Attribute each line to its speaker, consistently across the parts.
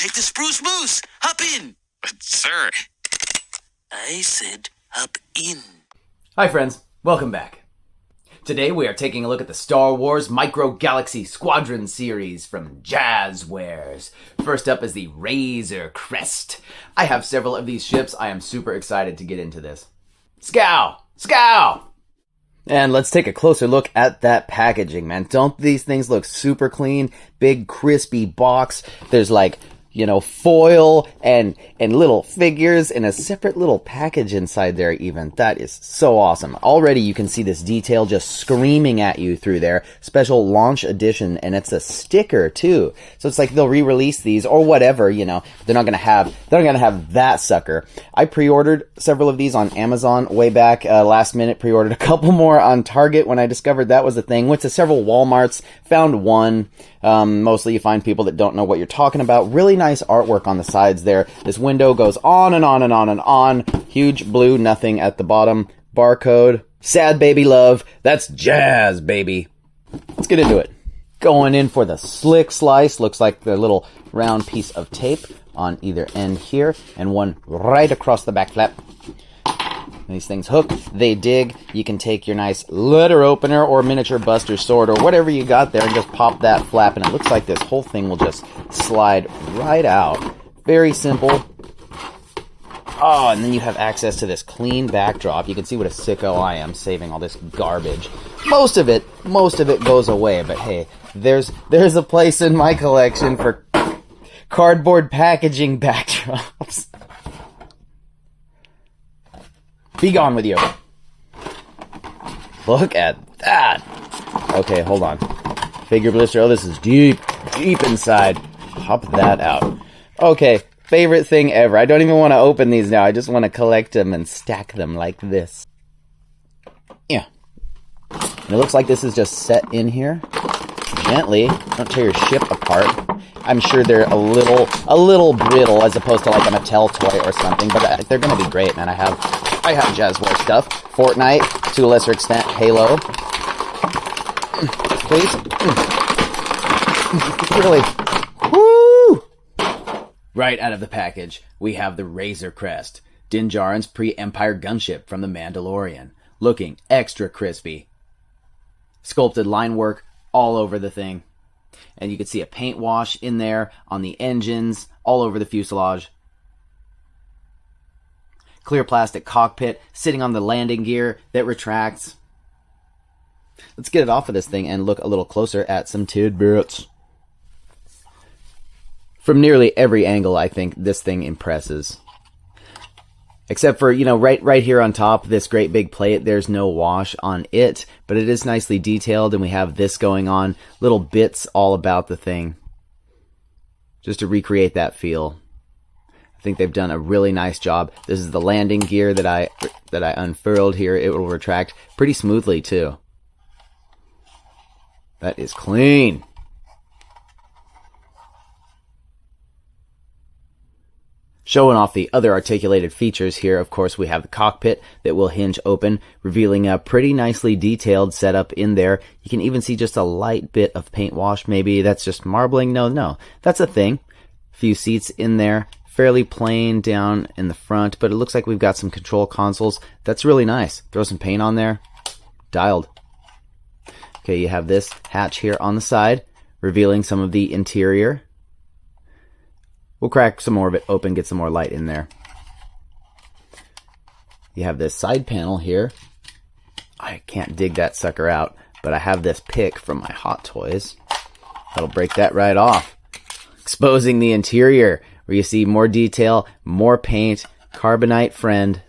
Speaker 1: take the spruce moose. Hop in.
Speaker 2: Sir.
Speaker 1: I said hop in.
Speaker 3: Hi friends, welcome back. Today we are taking a look at the Star Wars Micro Galaxy Squadron series from Jazwares. First up is the Razor Crest. I have several of these ships. I am super excited to get into this. Scow! Scow! And let's take a closer look at that packaging, man. Don't these things look super clean? Big crispy box. There's like, foil and little figures in a separate little package inside there even. That is so awesome. Already you can see this detail just screaming at you through there. Special launch edition, and it's a sticker too. So it's like they'll re-release these or whatever, they're not gonna have that sucker. I pre-ordered several of these on Amazon way back, last minute, pre-ordered a couple more on Target when I discovered that was a thing. Went to several Walmarts, found one. Mostly you find people that don't know what you're talking about. Really nice artwork on the sides there. This window goes on and on and on and on. Huge blue nothing at the bottom. Barcode. Sad baby love. That's jazz, baby. Let's get into it. Going in for the slick slice. Looks like the little round piece of tape on either end here. And one right across the back flap. These things hook, they dig. You can take your nice letter opener or miniature buster sword or whatever you got there and just pop that flap, and it looks like this whole thing will just slide right out. Very simple. Oh, and then you have access to this clean backdrop. You can see what a sicko I am, saving all this garbage. Most of it goes away, but hey, there's a place in my collection for cardboard packaging backdrops. Be gone with you. Look at that. Okay, hold on. Figure blister. Oh, this is deep inside. Pop that out. Okay, favorite thing ever. I don't even want to open these now. I just want to collect them and stack them like this. Yeah. And it looks like this is just set in here. Gently. Don't tear your ship apart. I'm sure they're a little brittle as opposed to like a Mattel toy or something, but they're going to be great, man. I have Jazwares stuff. Fortnite, to a lesser extent, Halo. Please. Really. Woo! Right out of the package, we have the Razor Crest, Din Djarin's pre-Empire gunship from the Mandalorian, looking extra crispy. Sculpted line work all over the thing. And you can see a paint wash in there on the engines, all over the fuselage. Clear plastic cockpit sitting on the landing gear that retracts. Let's get it off of this thing and look a little closer at some tidbits. From nearly every angle, I think this thing impresses. Except for, right here on top, this great big plate, there's no wash on it, but it is nicely detailed, and we have this going on, little bits all about the thing, just to recreate that feel. I think they've done a really nice job. This is the landing gear that I unfurled here. It will retract pretty smoothly, too. That is clean. Showing off the other articulated features here, of course, we have the cockpit that will hinge open, revealing a pretty nicely detailed setup in there. You can even see just a light bit of paint wash, maybe. That's just marbling. No, that's a thing. A few seats in there, fairly plain down in the front, but it looks like we've got some control consoles. That's really nice. Throw some paint on there. Dialed. Okay, you have this hatch here on the side, revealing some of the interior. We'll crack some more of it open, get some more light in there. You have this side panel here. I can't dig that sucker out, but I have this pick from my Hot Toys. That'll break that right off. Exposing the interior, where you see more detail, more paint, carbonite friend.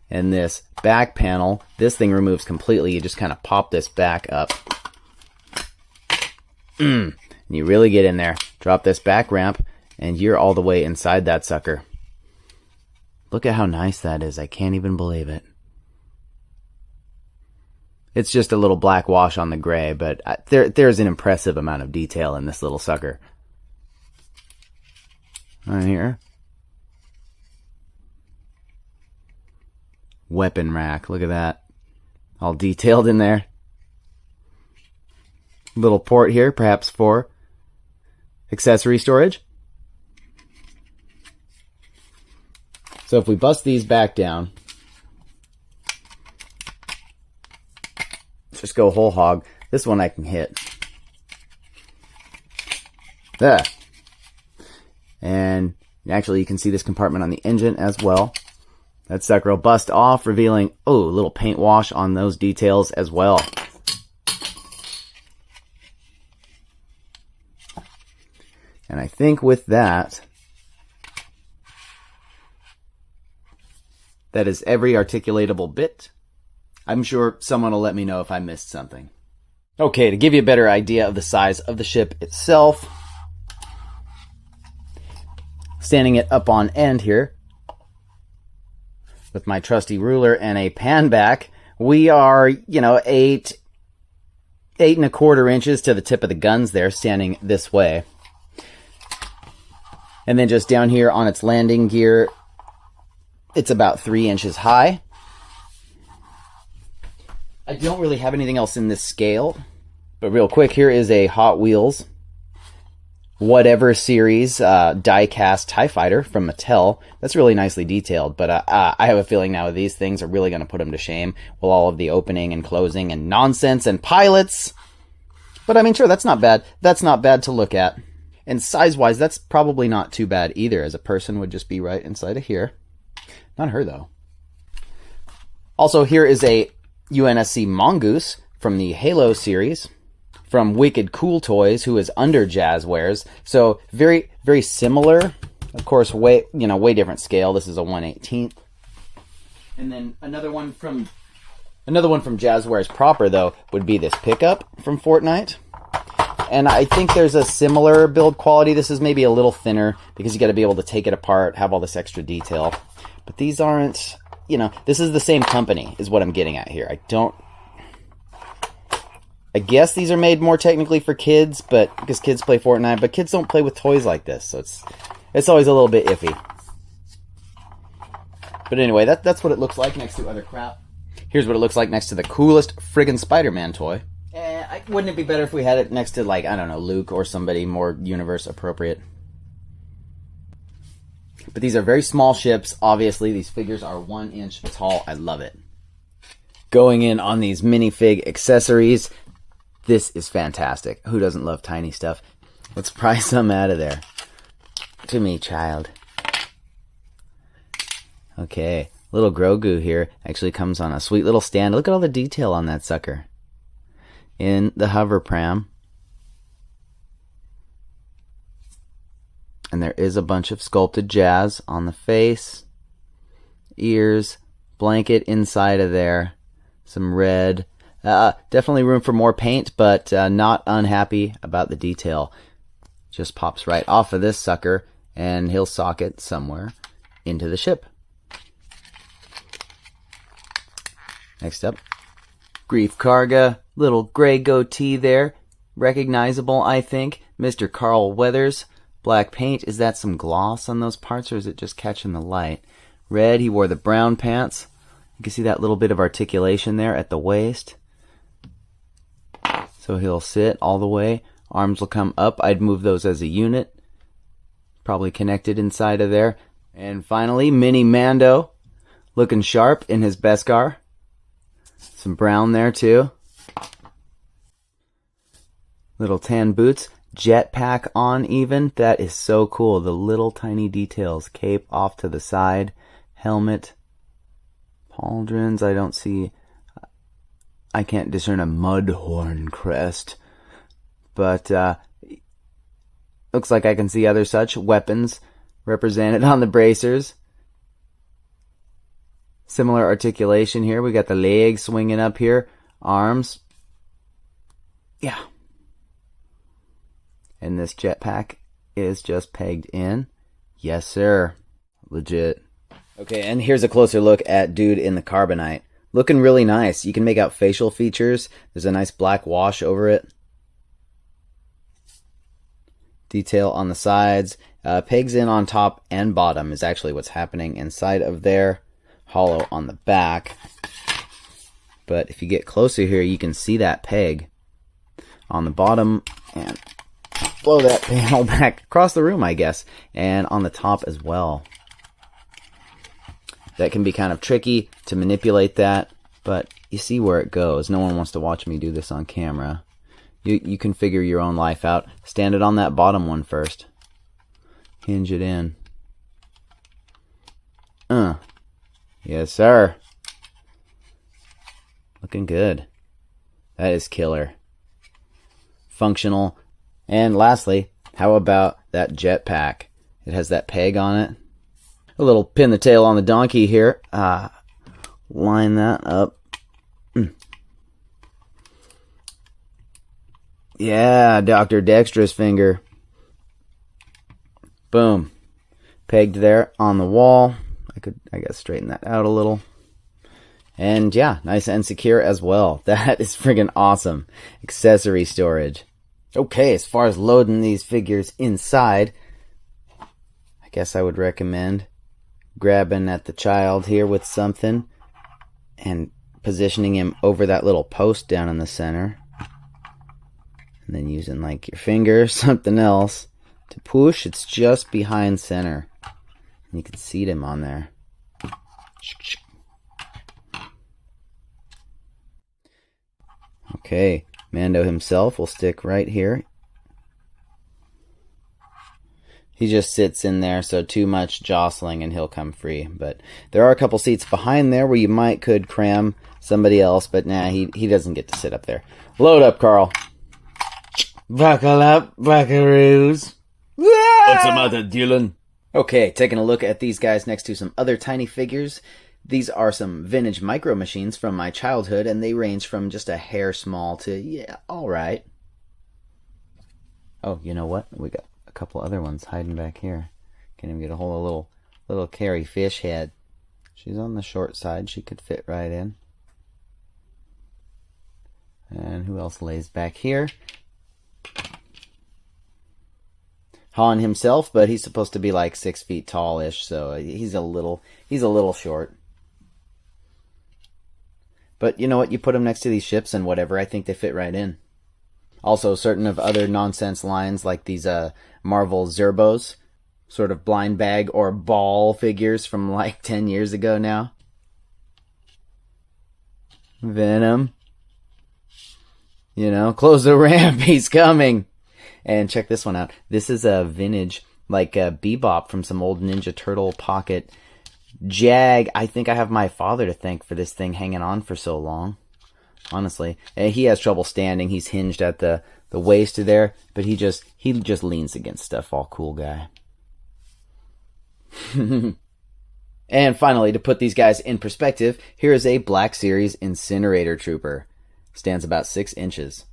Speaker 3: And this back panel, this thing removes completely. You just kind of pop this back up. And you really get in there. Drop this back ramp, and you're all the way inside that sucker. Look at how nice that is. I can't even believe it. It's just a little black wash on the gray, but there's an impressive amount of detail in this little sucker. Right here. Weapon rack. Look at that. All detailed in there. Little port here, perhaps for accessory storage. So if we bust these back down, just go whole hog. This one I can hit. There. And actually you can see this compartment on the engine as well. That sucker will bust off, revealing, oh, a little paint wash on those details as well. And I think with that, that is every articulatable bit. I'm sure someone will let me know if I missed something. Okay, to give you a better idea of the size of the ship itself, standing it up on end here, with my trusty ruler and a pan back, we are, 8.25 inches to the tip of the guns there, standing this way. And then just down here on its landing gear, it's about 3 inches high. I don't really have anything else in this scale, but real quick, here is a Hot Wheels whatever series die-cast TIE Fighter from Mattel. That's really nicely detailed, but I have a feeling now these things are really going to put them to shame with all of the opening and closing and nonsense and pilots. But I mean, sure, that's not bad. That's not bad to look at. And size-wise, that's probably not too bad either, as a person would just be right inside of here. Not her, though. Also, here is a UNSC Mongoose from the Halo series, from Wicked Cool Toys, who is under Jazwares. So very, very similar. Of course, way different scale. This is a 1/18. And then another one from Jazwares proper, though, would be this pickup from Fortnite. And I think there's a similar build quality. This is maybe a little thinner because you got to be able to take it apart, have all this extra detail. But these aren't, this is the same company is what I'm getting at here. I guess these are made more technically for kids, but because kids play Fortnite, but kids don't play with toys like this, so it's always a little bit iffy. But anyway, that's what it looks like next to other crap. Here's what it looks like next to the coolest friggin' Spider-Man toy. Wouldn't it be better if we had it next to, like, I don't know, Luke or somebody more universe appropriate? But these are very small ships. Obviously, these figures are 1 inch tall. I love it. Going in on these minifig accessories, this is fantastic. Who doesn't love tiny stuff? Let's pry some out of there. To me, child. Okay, little Grogu here actually comes on a sweet little stand. Look at all the detail on that sucker. In the hover pram. And there is a bunch of sculpted jazz on the face, ears, blanket inside of there, some red. Definitely room for more paint, but not unhappy about the detail. Just pops right off of this sucker, and he'll sock it somewhere into the ship. Next up, Grief Karga, little gray goatee there, recognizable, I think. Mr. Carl Weathers, black paint. Is that some gloss on those parts, or is it just catching the light? Red, he wore the brown pants. You can see that little bit of articulation there at the waist. So he'll sit all the way. Arms will come up. I'd move those as a unit. Probably connected inside of there. And finally, Mini Mando, looking sharp in his Beskar. Some brown there too. Little tan boots. Jetpack on even. That is so cool. The little tiny details. Cape off to the side. Helmet. Pauldrons. I don't see... I can't discern a Mudhorn crest. But looks like I can see other such weapons represented on the bracers. Similar articulation here. We got the legs swinging up here. Arms. Yeah. And this jetpack is just pegged in. Yes, sir. Legit. Okay, and here's a closer look at dude in the carbonite. Looking really nice. You can make out facial features. There's a nice black wash over it. Detail on the sides. Pegs in on top and bottom is actually what's happening inside of there. Hollow on the back. But if you get closer here, you can see that peg on the bottom. And blow that panel back across the room, I guess, and on the top as well. That can be kind of tricky to manipulate that, but you see where it goes. No one wants to watch me do this on camera. You can figure your own life out. Stand it on that bottom one first. Hinge it in. Yes, sir. Looking good. That is killer. Functional. And lastly, how about that jetpack? It has that peg on it. A little pin the tail on the donkey here. Line that up. Yeah, Dr. Dexter's finger. Boom. Pegged there on the wall. I guess, straighten that out a little. And yeah, nice and secure as well. That is friggin' awesome. Accessory storage. Okay, as far as loading these figures inside, I guess I would recommend grabbing at the child here with something and positioning him over that little post down in the center. And then using like your finger or something else to push. It's just behind center. And you can seat him on there. Okay, Mando himself will stick right here. He just sits in there, so too much jostling and he'll come free. But there are a couple seats behind there where you could cram somebody else, but nah, he doesn't get to sit up there. Load up, Carl. Buckle up, buckaroos. What's the matter, Dylan? Okay, taking a look at these guys next to some other tiny figures. These are some vintage micro machines from my childhood, and they range from just a hair small to, yeah, alright. Oh, you know what? We got a couple other ones hiding back here. Can't even get a hold of little Carrie Fish head. She's on the short side. She could fit right in. And who else lays back here? Han himself, but he's supposed to be like 6 feet tall-ish, so he's a little short. But you know what? You put them next to these ships and whatever, I think they fit right in. Also, certain of other nonsense lines like these Marvel Zerbos, sort of blind bag or ball figures from like 10 years ago now. Venom. You know, close the ramp, he's coming. And check this one out. This is a vintage, like Bebop from some old Ninja Turtle pocket. Jag, I think I have my father to thank for this thing hanging on for so long. Honestly. He has trouble standing. He's hinged at the waist there. But he just leans against stuff, all cool guy. And finally, to put these guys in perspective, here is a Black Series Incinerator Trooper. Stands about 6 inches.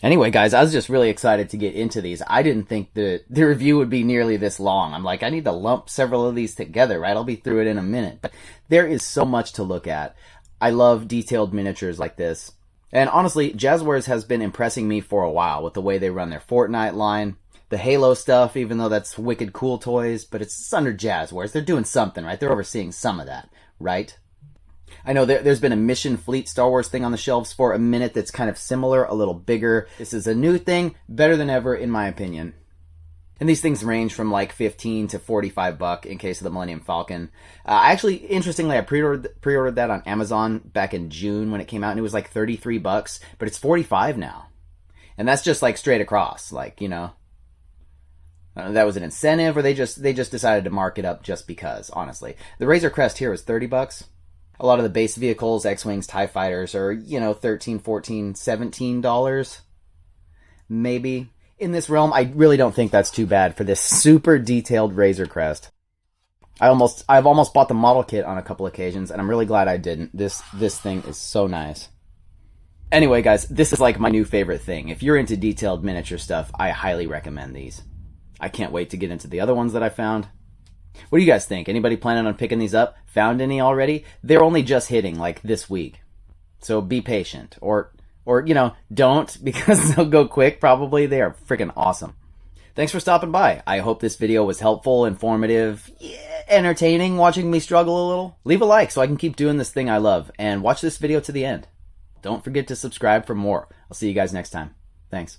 Speaker 3: Anyway, guys, I was just really excited to get into these. I didn't think the review would be nearly this long. I'm like, I need to lump several of these together, right? I'll be through it in a minute. But there is so much to look at. I love detailed miniatures like this. And honestly, Jazwares has been impressing me for a while with the way they run their Fortnite line. The Halo stuff, even though that's wicked cool toys, but it's under Jazwares. They're doing something, right? They're overseeing some of that, right? I know there's been a Mission Fleet Star Wars thing on the shelves for a minute that's kind of similar, a little bigger. This is a new thing, better than ever in my opinion. And these things range from like $15 to $45 in case of the Millennium Falcon. Actually, interestingly, I pre-ordered that on Amazon back in June when it came out, and it was like $33, but it's $45 now. And that's just like straight across, like, you know. That was an incentive, or they just decided to mark it up just because, honestly. The Razor Crest here is $30. A lot of the base vehicles, X-Wings, TIE Fighters, are, you know, $13, $14, $17, maybe. In this realm, I really don't think that's too bad for this super detailed Razor Crest. I've almost bought the model kit on a couple occasions, and I'm really glad I didn't. This thing is so nice. Anyway, guys, this is like my new favorite thing. If you're into detailed miniature stuff, I highly recommend these. I can't wait to get into the other ones that I found. What do you guys think? Anybody planning on picking these up? Found any already? They're only just hitting, like, this week. So be patient. Or you know, don't, because they'll go quick, probably. They are freaking awesome. Thanks for stopping by. I hope this video was helpful, informative, entertaining, watching me struggle a little. Leave a like so I can keep doing this thing I love. And watch this video to the end. Don't forget to subscribe for more. I'll see you guys next time. Thanks.